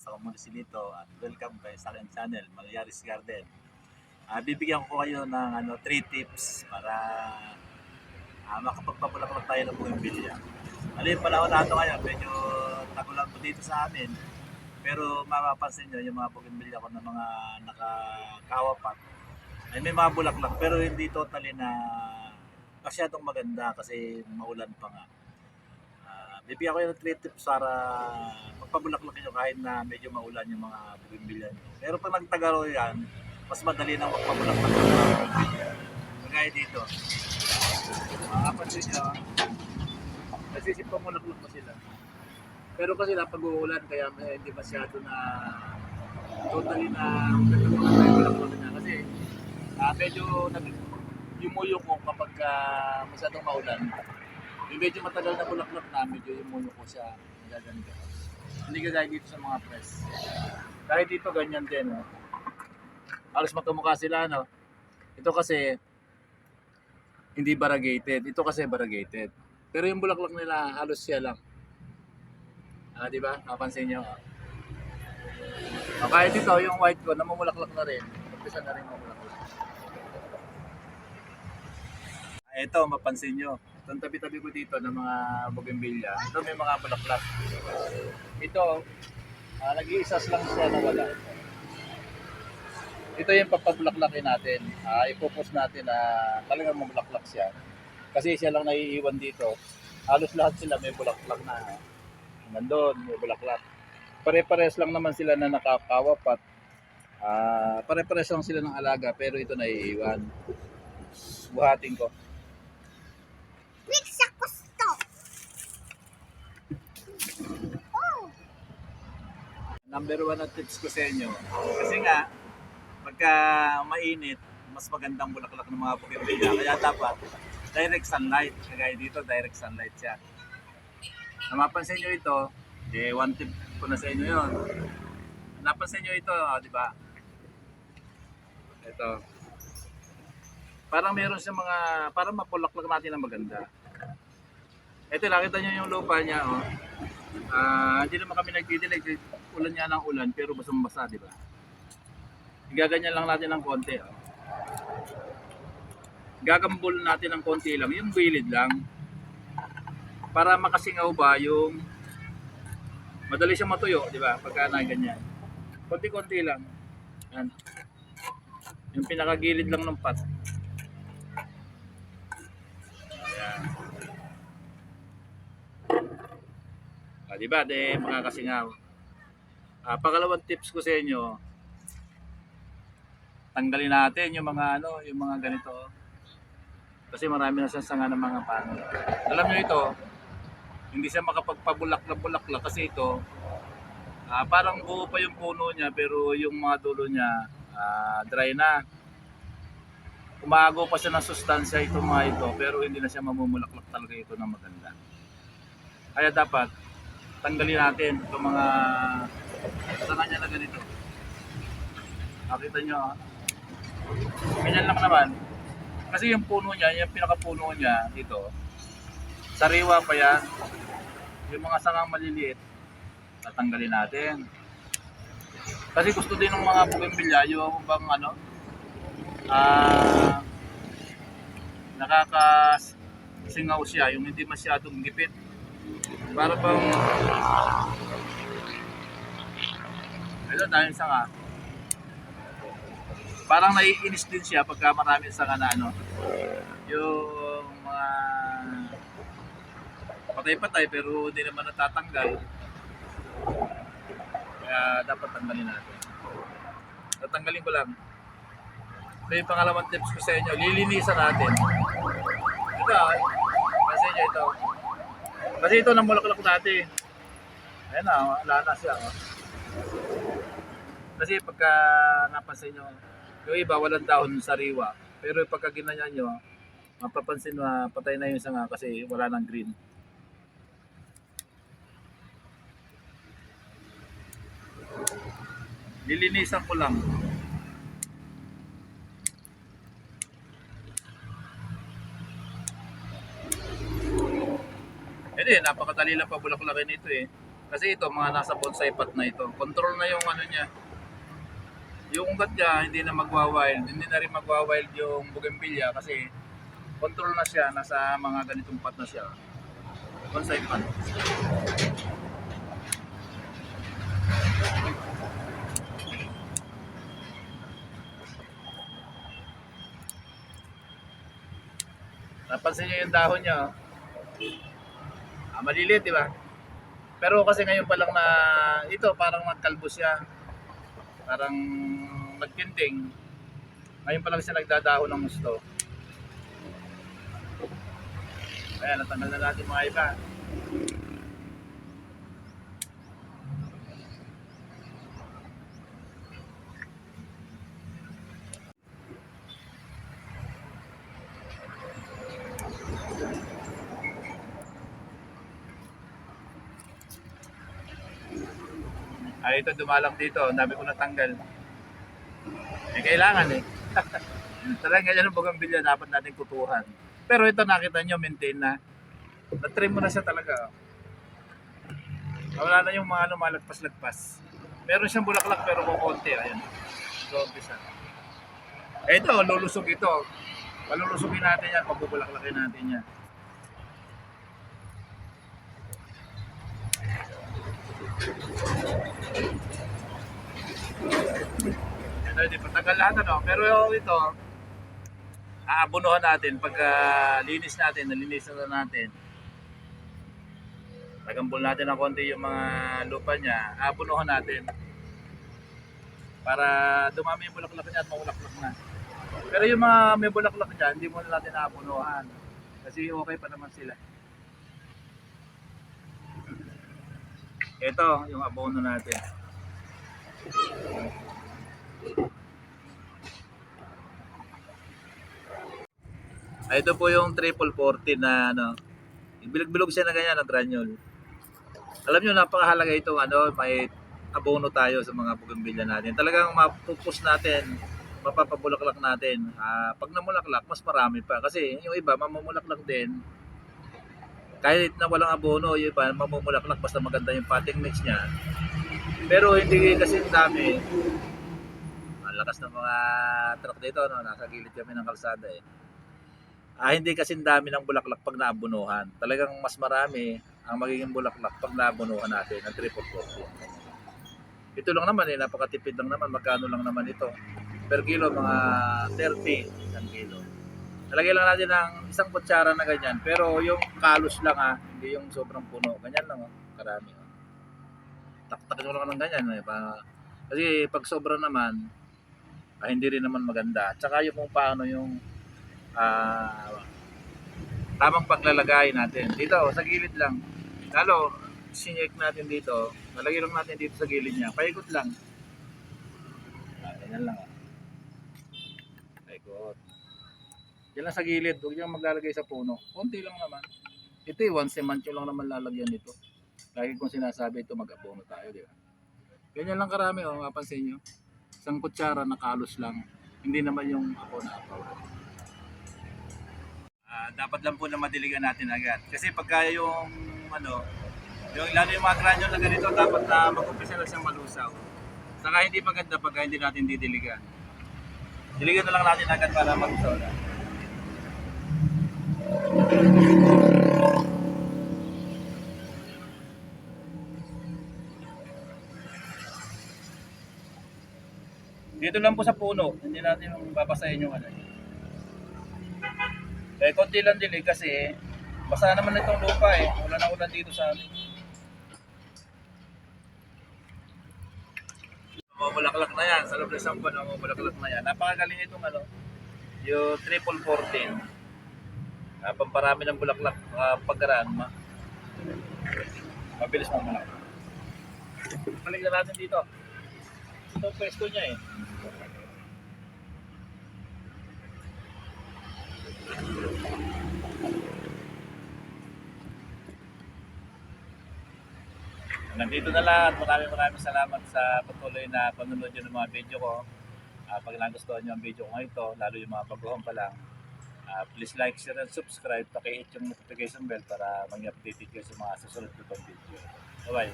Ako muna si Lito at welcome kayo sa aking channel, Malyaris Garden. Bibigyan ko kayo ng 3 tips para makapagpapulaklak tayo ng bougainvillea. Yung panahon natin ngayon, medyo tagulan po dito sa amin. Pero mapapansin nyo, yung mga bougainvillea ko na mga nakakawapat, ay may mga bulaklak pero hindi totally na masyadong maganda kasi maulan pa nga. Bibigyan ko yung 3 tips para magpabulaklak nyo kahit na medyo maulan yung mga bougainvillea nyo. Pero pag nagtagaro yan, mas madali na magpabulaklak ng mga bougainvillea. Kagaya dito. Makapansin nyo, nagsisipamulaklak pa sila. Pero kasi napag-uulan kaya hindi masyado na totally na bulaklak na kasi medyo yumuyo ko kapag masyadong maulan. Yung medyo matagal na bulaklak na, medyo yumuyo ko siya nagaganito. Hindi kagaya dito sa mga press. Kahit dito ganyan din. Halos magkamukha sila, no? Ito kasi hindi variegated. Ito kasi variegated. Pero yung bulaklak nila halos siya lang. Di ba? Napansin nyo. Kahit ito, yung white ko, namumulaklak na rin. Umpisa na rin mamulaklak. Ito, mapansin nyo. Itong tabi-tabi ko dito ng mga bougainvillea. Ito may mga bulaklak. Ito, nag-iisas lang siya na wala. Ito yung papabulaklakin natin. Ipopost natin na talagang mamulaklak siya. Kasi siya lang naiiwan dito. Halos lahat sila may bulaklak na. Nandun, may bulaklak. Pare-pares lang naman sila na nakakawapat. Pare-pares lang sila ng alaga pero ito naiiwan. Buhatin ko. Wait sa gusto. Number 1 na tips ko sa inyo. Kasi nga, pagka mainit, mas magandang bulaklak ng mga bougainvillea. Kaya dapat direct sunlight. Kagaya dito, direct sunlight siya. Mapansin nyo ito, one tip ko na sa inyo yun. Napansin nyo ito, di ba? Ito. Parang meron siya mga, parang mapulaklak natin na maganda. Ito, nakita nyo yung lupa niya, oh. Hindi naman kami nagdidilig, ulan niya ng ulan, pero basang-basa, di ba? Igaganyan lang natin ng konti, oh. Gagambol natin ng konti lang, yung gilid lang. Para makasingaw ba yung madali siyang matuyo, di ba? Pagka na ganyan. Konti-konti lang. Yan. Yung pinakagilid lang ng pot. Ayan. Di ba? De makakasingaw. Pangalawang tips ko sa inyo, tanggalin natin yung mga yung mga ganito. Kasi marami na siyang sanga ng mga pano. Alam niyo ito, hindi siya makapagpabulak-bulak kasi ito parang buo pa yung puno niya pero yung mga dulo niya dry na. Umago pa siya ng sustansya itong mga ito pero hindi na siya mamumulaklak talaga ito ng maganda. Kaya dapat tanggalin natin itong mga sanga niya na ganito. Nakita nyo ganyan lang naman. Kasi yung puno niya, yung pinakapuno niya dito, sariwa pa yan. Yung mga sangang maliliit, tatanggalin natin. Kasi gusto din ng mga bougainvillea yung bang nakakasingaw siya, yung hindi masyadong gipit. Para bang ito dahil sanga. Parang naiinis din siya pagka marami sanga na yung mga patay-patay pero hindi naman natatanggal. Kaya dapat tanggalin natin. Tatanggalin ko lang. Ito yung pangalawang tips ko sa inyo. Lilinisan natin. Ito, kasi nyo ito. Kasi ito namulaklak natin. Ayan na, wala na siya. Kasi pagka napansin nyo, yung iba walang dahon sariwa. Pero pagka ginanyan nyo, mapapansin na patay na yung sanga kasi wala nang green. Nilinisan ko lang. Napakadali lang pabulaklakin ito eh. Kasi ito, mga nasa bonsai pot na ito. Control na yung ano niya. Yung ugat niya, hindi na magwa-wild. Hindi na rin magwa-wild yung bougainvillea kasi control na siya. Nasa mga ganitong pot na siya. Bonsai pot. Napansin niyo yung dahon niya. Oh. Maliliit, di ba? Pero kasi ngayon pa lang na ito, parang nagkalbo siya. Parang nagtinting. Ngayon pa lang siya nagdadahon ng gusto. Ayan, natanggal na natin mga iba. Ay, ito dumalang dito. Ang dami ko natanggal. Eh, kailangan eh. Talagang ganyan ang bougainvillea, dapat natin kutuhan. Pero ito nakita nyo, maintain na. Na-trim mo na siya talaga. Wala na yung mga ano, malagpas-lagpas. Meron siyang bulaklak pero kukunti. Ayan. So, umpisa. Eh, ito, lulusog ito. Palulusogin natin yan, pabubulaklakin natin yan. Ito, hindi patagal lahat ano. Pero ito, aabunuhan natin pagka linis natin, nalinis na natin. Tagambol natin ng konti yung mga lupa niya, aabunuhan natin. Para dumami yung bulaklak niya at mabulaklak na. Pero yung mga may bulaklak dyan, hindi muna natin aabunuhan. Kasi okay pa naman sila. Ito, yung abono natin. Ito po yung triple 40 na ano, bilog-bilog siya na ganyan na granule. Alam nyo, napakahalaga itong ano, may abono tayo sa mga bougainvillea natin. Talagang mapupus natin, mapapabulaklak natin. Pag namulaklak, mas marami pa. Kasi yung iba, mamumulaklak din. Kahit na walang abono, yung iba, mamumulaklak basta maganda yung potting mix niya. Pero hindi kasi dami. Ang lakas ng mga truck dito, no? Nasa gilid kami ng kalsada eh. Hindi kasi dami ng bulaklak pag naabunuhan. Talagang mas marami ang magiging bulaklak pag naabunuhan natin ng triple 40. Ito lang naman eh, napakatipid lang naman. Magkano lang naman ito? Per kilo, mga 30 isang kilo. Nalagay lang natin ng isang kutsara na ganyan. Pero yung kalos lang hindi yung sobrang puno. Ganyan lang karami. Taktak mo lang ng ganyan. Kasi pag sobra naman, hindi rin naman maganda. Tsaka yung kung paano yung tamang paglalagay natin. Dito, sa gilid lang. Lalo, sinyek natin dito. Nalagay lang natin dito sa gilid niya. Paikot lang. Ganyan lang. Paikot. Yan lang sa gilid. Huwag niyang maglalagay sa puno. Konti lang naman. Ito once a month yung lang naman lalagyan nito. Lagi kong sinasabi ito mag-abono tayo. Di ba? Ganyan lang karami. Mapansin nyo. Isang kutsara na kalos lang. Hindi naman yung ako na ako. Dapat lang po na madiligan natin agad. Kasi pagka yung ano, yung lalo yung mga granule na ganito, dapat na mag-umpisa na siyang malusaw. Saka hindi maganda pagka hindi natin didiligan. Diligan na lang natin agad para malusaw na. Dito lang po sa puno, hindi natin babasahin yung ano. Eh, konti lang dilig kasi basa naman itong lupa eh. Wala na ulan dito sa amin. Mamulaklak na yan. Sa loob ng isang buwan, mamulaklak na yan. Napakagaling itong ano, yung triple 14. Pamparami ng bulaklak pagkaraan. Mabilis mamulaklak. Balik na natin dito. Ito ang pwesto niya eh. Nandito na lahat. Maraming salamat sa patuloy na panonood nyo ng mga video ko. Pag nagustuhan nyo ang video ko ito, lalo yung mga baguhan pa lang, please like, share, and subscribe. Paki-hit yung notification bell para mag-update kayo sa mga susunod ko pang video. Bye-bye.